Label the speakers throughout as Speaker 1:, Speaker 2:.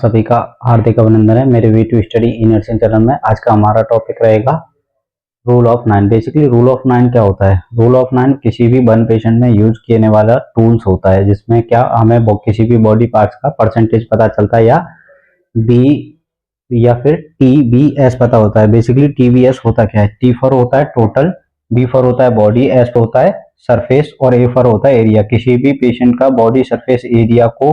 Speaker 1: सभी का हार्दिक अभिनंदन है मेरे we to study in nursing channel में। आज का हमारा टॉपिक रहेगा rule of 9। Basically rule of 9 क्या होता है? रूल ऑफ 9 किसी भी बर्न पेशेंट में यूज किए वाला टूल्स होता है, जिसमें क्या हमें किसी भी बॉडी पार्ट्स का परसेंटेज पता चलता है, या बी या फिर TBS पता होता है। बेसिकली TBS होता क्या है? T फॉर होता है टोटल, B फॉर होता है बॉडी, S होता है सरफेस और A फॉर होता है एरिया। किसी भी पेशेंट का बॉडी सरफेस एरिया को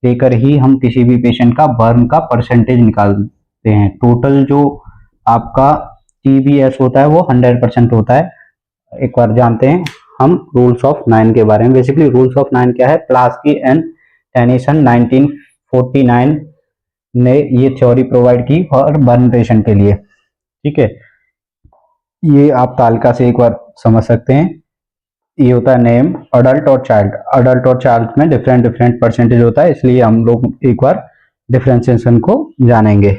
Speaker 1: लेकर ही हम किसी भी पेशेंट का बर्न का परसेंटेज निकालते हैं। टोटल जो आपका TBS होता है वो 100% होता है। एक बार जानते हैं हम रूल्स ऑफ 9 के बारे में। बेसिकली रूल्स ऑफ 9 क्या है? प्लास्की एंड टेनिसन 1949 ने ये थ्योरी प्रोवाइड की फॉर बर्न पेशेंट के लिए। ठीक है, ये आप तालिका से एक बार समझ सकते हैं। ये होता है नेम, अडल्ट और चाइल्ड। अडल्ट और चाइल्ड में डिफरेंट डिफरेंट परसेंटेज होता है, इसलिए हम लोग एक बार डिफरेंशिएशन को जानेंगे।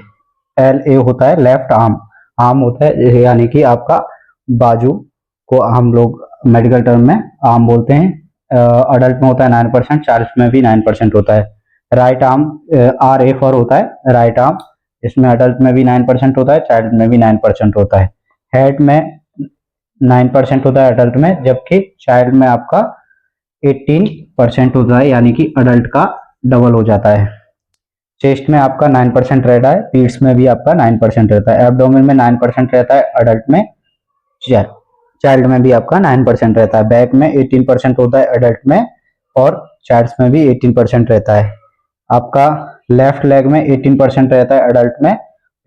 Speaker 1: LA होता है लेफ्ट आर्म, आर्म होता है यानी कि आपका बाजू को हम लोग मेडिकल टर्म में आर्म बोलते हैं। अडल्ट में होता है 9%, चाइल्ड में भी 9% होता है। राइट आर्म RA फॉर होता है राइट आर्म, इसमें अडल्ट में भी 9% होता है, चाइल्ड में भी 9% होता है। हेड में 9% होता है अडल्ट में, जबकि चाइल्ड में आपका 18% होता है, यानी कि अडल्ट का डबल हो जाता है। चेस्ट में आपका 9% रहता है, पीट्स में भी आपका 9% रहता है, एब्डोमेन में 9% रहता है अडल्ट में, चाइल्ड में भी आपका 9% रहता है। बैक में 18% होता है अडल्ट में और चाइल्ड में भी 18% रहता है। आपका लेफ्ट लेग में 18% रहता है अडल्ट में,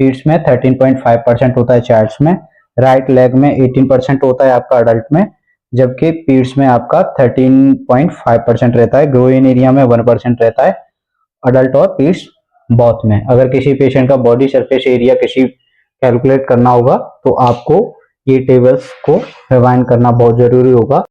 Speaker 1: पीट्स में 13.5% होता है चाइल्ड में। राइट लेग में 18% होता है आपका अडल्ट में, जबकि पीट्स में आपका 13.5% रहता है। ग्रोइन एरिया में 1% रहता है अडल्ट और पीट्स बोथ में। अगर किसी पेशेंट का बॉडी सरफेस एरिया किसी कैलकुलेट करना होगा तो आपको ये टेबल्स को रिवाइंड करना बहुत जरूरी होगा।